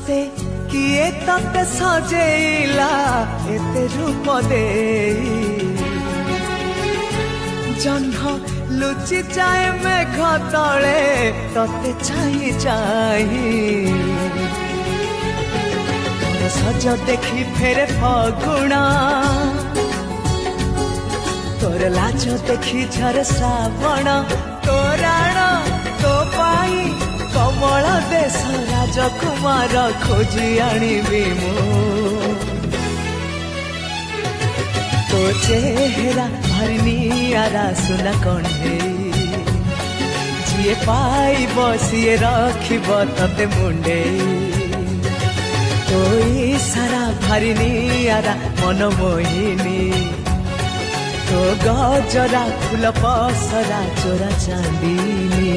तोते किए तते सजेला एते रूप दे जह्न लुचि जाए मेघ तले तते चाही चाही सज देखी फेरे फगुणा तोर लाज देखी झरे श्रावण तोराण तो पाई कमल देश राजकुमार खोजी आनिबी मु तो चेहरा भरनियारा सुना कंढे जी पाइब सी रखिब तते मुंडे तो सारा भरनियारा मन मोहिनी तो गजरा फूल पसरा चोरा चांदीनी।